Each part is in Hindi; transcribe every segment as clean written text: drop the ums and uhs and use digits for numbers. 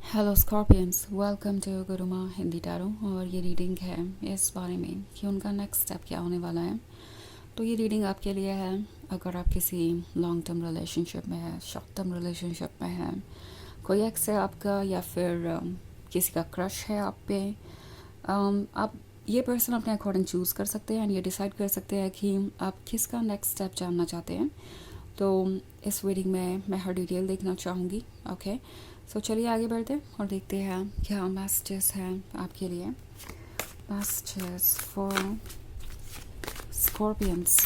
Hello scorpions, welcome to Guruma Hindi tarot. और ये रीडिंग है इस बारे में कि उनका नेक्स्ट स्टेप क्या होने वाला है। तो ये रीडिंग आपके लिए है अगर आप किसी लॉन्ग टर्म रिलेशनशिप में है, शॉर्ट टर्म रिलेशनशिप में है, कोई एक्स है आपका या फिर किसी का क्रश है आप पे। आप ये पर्सन अपने अकॉर्डिंग चूज़ कर सकते हैं एंड ये डिसाइड कर सकते हैं कि आप किसका नेक्स्ट स्टेप जानना चाहते हैं। तो इस रीडिंग में मैं हर डिटेल देखना चाहूँगी। ओके, सो चलिए आगे बढ़ते हैं और देखते हैं क्या मैसेजेस हैं आपके लिए। Messages for scorpions.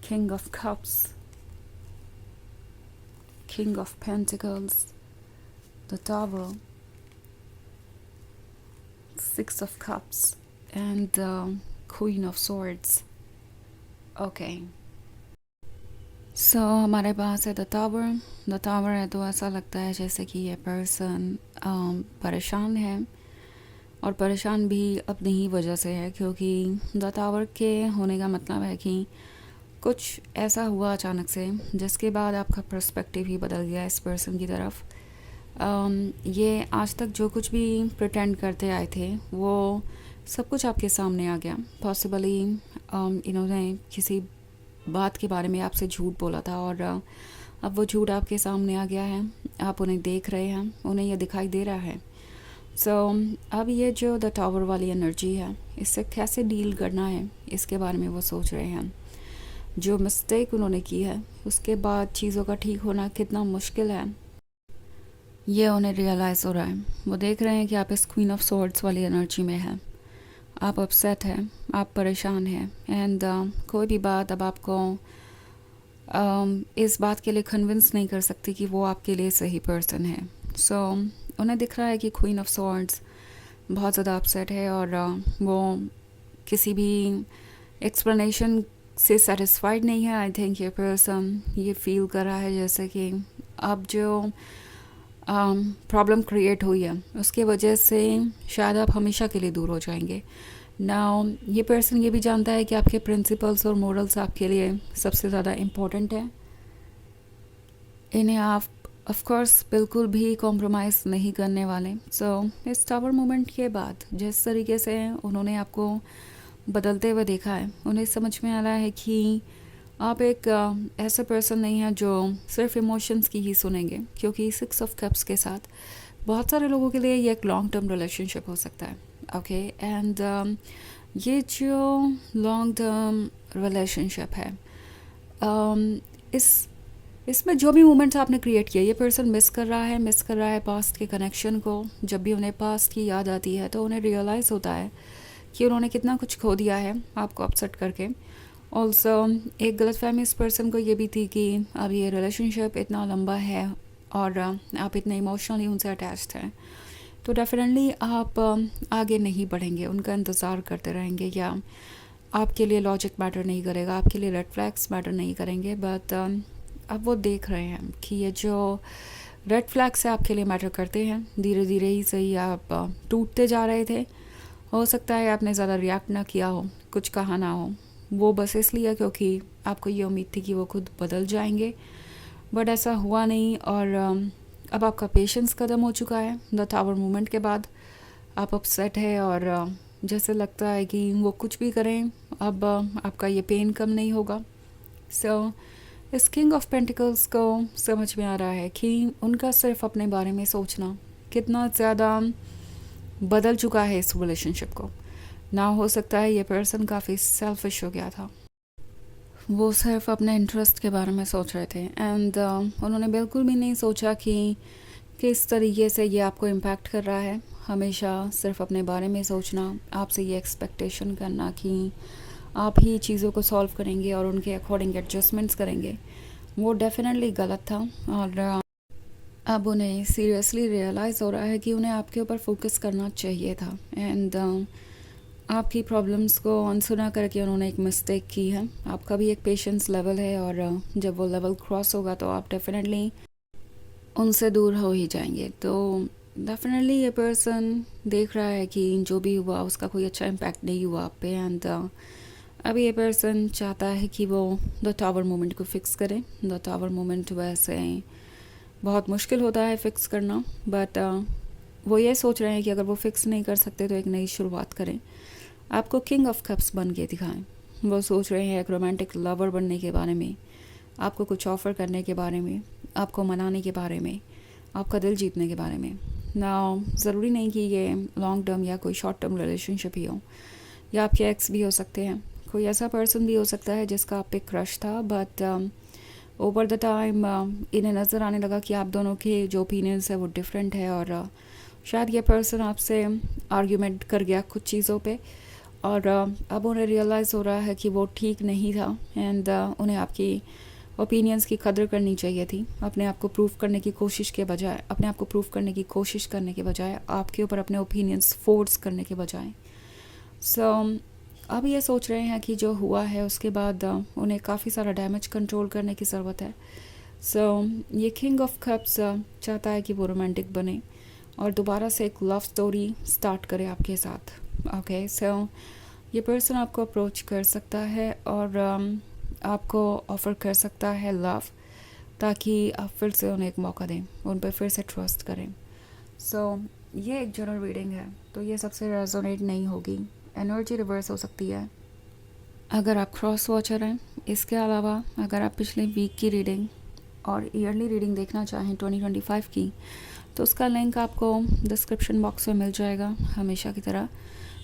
King of cups, king of pentacles, the tower, six of cups and the queen of swords. Okay, so हमारे पास है द टावर। द टावर है तो ऐसा लगता है जैसे कि ये पर्सन परेशान है और परेशान भी अपनी ही वजह से है, क्योंकि द टावर के होने का मतलब है कि कुछ ऐसा हुआ अचानक से जिसके बाद आपका पर्सपेक्टिव ही बदल गया इस पर्सन की तरफ। ये आज तक जो कुछ भी प्रिटेंड करते आए थे वो सब कुछ आपके सामने आ गया। पॉसिबली इन्होंने किसी बात के बारे में आपसे झूठ बोला था और अब वो झूठ आपके सामने आ गया है। आप उन्हें देख रहे हैं, उन्हें यह दिखाई दे रहा है। सो अब ये जो द टावर वाली एनर्जी है, इससे कैसे डील करना है इसके बारे में वो सोच रहे हैं। जो मिस्टेक उन्होंने की है उसके बाद चीज़ों का ठीक होना कितना मुश्किल है ये उन्हें रियलाइज़ हो रहा है। वो देख रहे हैं कि आप इस क्वीन ऑफ सॉर्ड्स वाली एनर्जी में हैं, आप अपसेट हैं, आप परेशान हैं एंड कोई भी बात अब आपको इस बात के लिए कन्विंस नहीं कर सकती कि वो आपके लिए सही पर्सन है। सो उन्हें दिख रहा है कि क्वीन ऑफ सॉर्ड्स बहुत ज़्यादा अपसेट है और वो किसी भी एक्सप्लेनेशन से सेटिस्फाइड नहीं है। आई थिंक ये पर्सन ये फील कर रहा है जैसे कि अब जो प्रॉब्लम क्रिएट हुई है उसके वजह से शायद आप हमेशा के लिए दूर हो जाएंगे। नाउ ये पर्सन ये भी जानता है कि आपके प्रिंसिपल्स और मोरल्स आपके लिए सबसे ज़्यादा इम्पोर्टेंट है। इन्हें आप ऑफ कोर्स बिल्कुल भी कॉम्प्रोमाइज़ नहीं करने वाले। सो इस टावर मोमेंट के बाद जिस तरीके से उन्होंने आपको बदलते हुए देखा है, उन्हें समझ में आ रहा है कि आप एक ऐसा पर्सन नहीं है जो सिर्फ इमोशंस की ही सुनेंगे, क्योंकि सिक्स ऑफ कप्स के साथ बहुत सारे लोगों के लिए ये एक लॉन्ग टर्म रिलेशनशिप हो सकता है। ओके, एंड ये जो लॉन्ग टर्म रिलेशनशिप है, इस इसमें जो भी मोमेंट्स आपने क्रिएट किया ये पर्सन मिस कर रहा है पास्ट के कनेक्शन को। जब भी उन्हें पास्ट की याद आती है तो उन्हें रियलाइज़ होता है कि उन्होंने कितना कुछ खो दिया है आपको अपसेट करके। ऑल्सो एक गलतफहमी इस पर्सन को ये भी थी कि अब ये रिलेशनशिप इतना लंबा है और आप इतने इमोशनली उनसे अटैच्ड हैं, तो डेफिनेटली आप आगे नहीं बढ़ेंगे, उनका इंतज़ार करते रहेंगे या आपके लिए लॉजिक मैटर नहीं करेगा, आपके लिए रेड फ्लैग्स मैटर नहीं करेंगे। बट अब वो देख रहे हैं कि ये जो रेड फ्लैग्स है आपके लिए मैटर करते हैं। धीरे धीरे ही सही आप टूटते जा रहे थे। हो सकता है आपने ज़्यादा रिएक्ट ना किया हो, कुछ कहा ना हो, वो बस इसलिए क्योंकि आपको ये उम्मीद थी कि वो खुद बदल जाएंगे, बट ऐसा हुआ नहीं। और अब आपका पेशेंस ख़त्म हो चुका है द टावर मूवमेंट के बाद। आप अपसेट है और जैसे लगता है कि वो कुछ भी करें अब आपका ये पेन कम नहीं होगा। सो इस किंग ऑफ पेंटिकल्स को समझ में आ रहा है कि उनका सिर्फ अपने बारे में सोचना कितना ज़्यादा बदल चुका है इस रिलेशनशिप को। ना हो सकता है ये पर्सन काफ़ी सेल्फिश हो गया था, वो सिर्फ अपने इंटरेस्ट के बारे में सोच रहे थे एंड उन्होंने बिल्कुल भी नहीं सोचा कि किस तरीके से ये आपको इम्पैक्ट कर रहा है। हमेशा सिर्फ अपने बारे में सोचना, आपसे ये एक्सपेक्टेशन करना कि आप ही चीज़ों को सॉल्व करेंगे और उनके अकॉर्डिंग एडजस्टमेंट्स करेंगे, वो डेफिनेटली गलत था। और अब उन्हें सीरियसली रियलाइज़ हो रहा है कि उन्हें आपके ऊपर फोकस करना चाहिए था एंड आपकी प्रॉब्लम्स को अनसुना करके उन्होंने एक मिस्टेक की है। आपका भी एक पेशेंस लेवल है और जब वो लेवल क्रॉस होगा तो आप डेफिनेटली उनसे दूर हो ही जाएंगे। तो डेफिनेटली ये पर्सन देख रहा है कि जो भी हुआ उसका कोई अच्छा इम्पैक्ट नहीं हुआ आप पे एंड अब ये पर्सन चाहता है कि वो द टावर मोमेंट को फ़िक्स करें। द टावर मोमेंट वैसे बहुत मुश्किल होता है फ़िक्स करना, बट वो ये सोच रहे हैं कि अगर वो फ़िक्स नहीं कर सकते तो एक नई शुरुआत करें। आपको किंग ऑफ कप्स बन के दिखाएं। वो सोच रहे हैं एक रोमांटिक लवर बनने के बारे में, आपको कुछ ऑफ़र करने के बारे में, आपको मनाने के बारे में, आपका दिल जीतने के बारे में ना। ज़रूरी नहीं कि ये लॉन्ग टर्म या कोई शॉर्ट टर्म रिलेशनशिप ही हो, या आपके एक्स भी हो सकते हैं। कोई ऐसा पर्सन भी हो सकता है जिसका आप पे क्रश था, बट ओवर द टाइम इन्हें नज़र आने लगा कि आप दोनों के जो ओपिनियंस है वो डिफरेंट है, और शायद ये पर्सन आपसे आर्ग्यूमेंट कर गया कुछ चीज़ों पे, और अब उन्हें रियलाइज़ हो रहा है कि वो ठीक नहीं था, एंड उन्हें आपकी ओपिनियंस की कदर करनी चाहिए थी। अपने आप को प्रूव करने की कोशिश के बजाय, अपने आप को प्रूव करने की कोशिश करने के बजाय, आपके ऊपर अपने ओपिनियंस फोर्स करने के बजाय। सो अब ये सोच रहे हैं कि जो हुआ है उसके बाद उन्हें काफ़ी सारा डैमेज कंट्रोल करने की ज़रूरत है। सो ये किंग ऑफ कप्स चाहता है कि वो रोमांटिक बने और दोबारा से एक लव स्टोरी स्टार्ट करे आपके साथ। ओके, सो ये पर्सन आपको अप्रोच कर सकता है और आपको ऑफ़र कर सकता है लव, ताकि आप फिर से उन्हें एक मौका दें, उन पर फिर से ट्रस्ट करें। सो ये एक जनरल रीडिंग है, तो ये सबसे रेजोनेट नहीं होगी, एनर्जी रिवर्स हो सकती है अगर आप क्रॉस वॉचर हैं। इसके अलावा अगर आप पिछले वीक की रीडिंग और ईयरली रीडिंग देखना चाहें 2025 की, तो उसका लिंक आपको डिस्क्रिप्शन बॉक्स में मिल जाएगा हमेशा की तरह।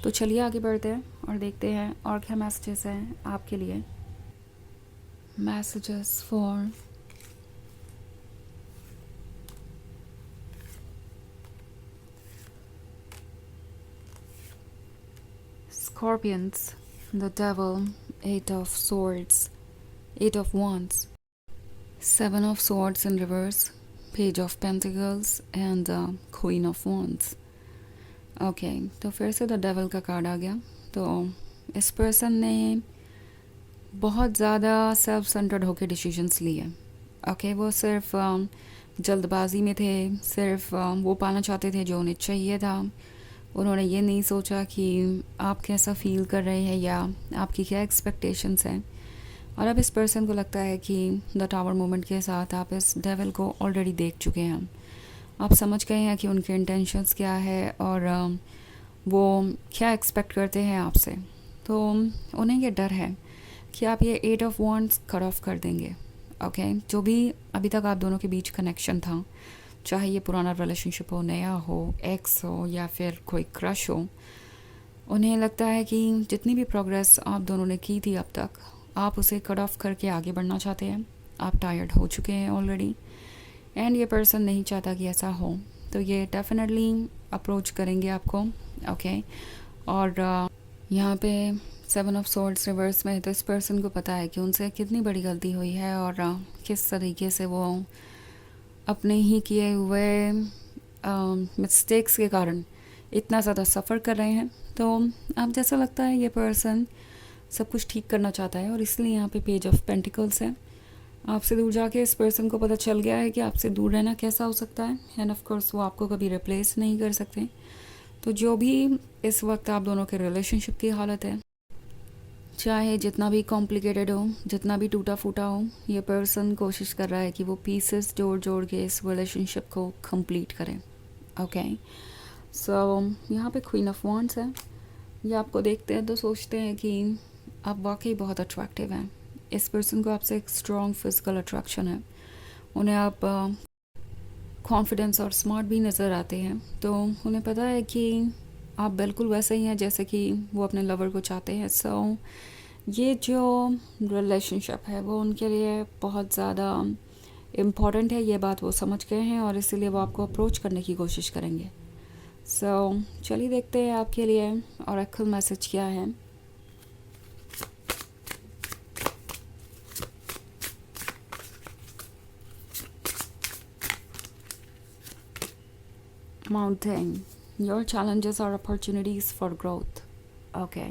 तो चलिए आगे बढ़ते हैं और देखते हैं और क्या मैसेजेस हैं आपके लिए। Messages for Scorpions, the Devil, 8 of Swords, 8 of Wands, 7 of Swords in reverse, Page of Pentacles and Queen of Wands. Okay, तो फिर से द डेविल का कार्ड आ गया। तो इस पर्सन ने बहुत ज़्यादा सेल्फ सेंटर्ड होकर डिसीजंस लिए। ओके, वो सिर्फ जल्दबाजी में थे, सिर्फ वो पाना चाहते थे जो उन्हें चाहिए था। उन्होंने ये नहीं सोचा कि आप कैसा फील कर रहे हैं या आपकी क्या एक्सपेक्टेशंस हैं। और अब इस पर्सन को लगता है कि द टावर मोमेंट के साथ आप इस डेविल को ऑलरेडी देख चुके हैं। आप समझ गए हैं कि उनके इंटेंशंस क्या है और वो क्या एक्सपेक्ट करते हैं आपसे। तो उन्हें ये डर है कि आप ये 8 ऑफ वॉन्ड्स कट ऑफ कर देंगे। ओके, जो भी अभी तक आप दोनों के बीच कनेक्शन था, चाहे ये पुराना रिलेशनशिप हो, नया हो, एक्स हो या फिर कोई क्रश हो, उन्हें लगता है कि जितनी भी प्रोग्रेस आप दोनों ने की थी अब तक, आप उसे कट ऑफ करके आगे बढ़ना चाहते हैं। आप टायर्ड हो चुके हैं ऑलरेडी, एंड ये पर्सन नहीं चाहता कि ऐसा हो। तो ये डेफिनेटली अप्रोच करेंगे आपको। ओके, और यहाँ पे 7 ऑफ सोर्ड्स रिवर्स में है, तो इस पर्सन को पता है कि उनसे कितनी बड़ी गलती हुई है और किस तरीके से वो अपने ही किए हुए मिस्टेक्स के कारण इतना ज़्यादा सफ़र कर रहे हैं। तो अब जैसा लगता है ये पर्सन सब कुछ ठीक करना चाहता है, और इसलिए यहाँ पे पेज ऑफ पेंटिकल्स है। आपसे दूर जाके इस पर्सन को पता चल गया है कि आपसे दूर रहना कैसा हो सकता है, एंड ऑफ कोर्स वो आपको कभी रिप्लेस नहीं कर सकते। तो जो भी इस वक्त आप दोनों के रिलेशनशिप की हालत है, चाहे जितना भी कॉम्प्लिकेटेड हो, जितना भी टूटा फूटा हो, ये पर्सन कोशिश कर रहा है कि वो पीसेस जोड़ जोड़ के इस रिलेशनशिप को कंप्लीट करें। ओके, सो यहाँ पे क्वीन ऑफ वॉन्ड्स है। ये आपको देखते हैं तो सोचते हैं कि आप वाकई बहुत अट्रैक्टिव हैं। इस पर्सन को आपसे एक स्ट्रॉन्ग फिजिकल अट्रैक्शन है। उन्हें आप कॉन्फिडेंस और स्मार्ट भी नज़र आते हैं। तो उन्हें पता है कि आप बिल्कुल वैसे ही हैं जैसे कि वो अपने लवर को चाहते हैं। सो ये जो रिलेशनशिप है वो उनके लिए बहुत ज़्यादा इम्पॉर्टेंट है, ये बात वो समझ गए हैं, और इसीलिए वो आपको अप्रोच करने की कोशिश करेंगे। सो चलिए देखते हैं आपके लिए ऑरेकल मैसेज क्या है। Mountain, your challenges are opportunities for growth. Okay.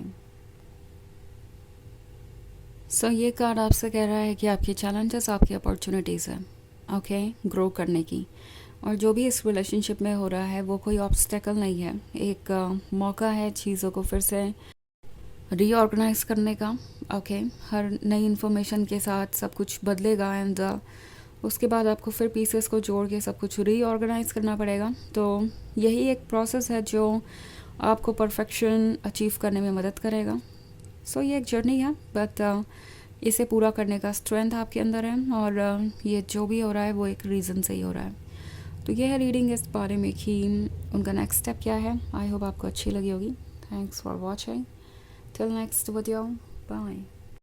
So ये कार्ड आपसे कह रहा है कि आपके चैलेंजेस आपकी अपॉर्चुनिटीज़ हैं, ओके, ग्रो करने की। और जो भी इस रिलेशनशिप में हो रहा है वो कोई ऑब्स्टेकल नहीं है, एक मौका है चीज़ों को फिर से रीऑर्गेनाइज करने का। ओके, हर नई इन्फॉर्मेशन के साथ सब कुछ बदलेगा एंड उसके बाद आपको फिर पीसेस को जोड़ के सब कुछ रीऑर्गेनाइज करना पड़ेगा। तो यही एक प्रोसेस है जो आपको परफेक्शन अचीव करने में मदद करेगा। सो ये एक जर्नी है, बट इसे पूरा करने का स्ट्रेंथ आपके अंदर है, और ये जो भी हो रहा है वो एक रीज़न से ही हो रहा है। तो ये है रीडिंग इस बारे में कि उनका नेक्स्ट स्टेप क्या है। आई होप आपको अच्छी लगी होगी। Thanks for watching. Till next video, bye.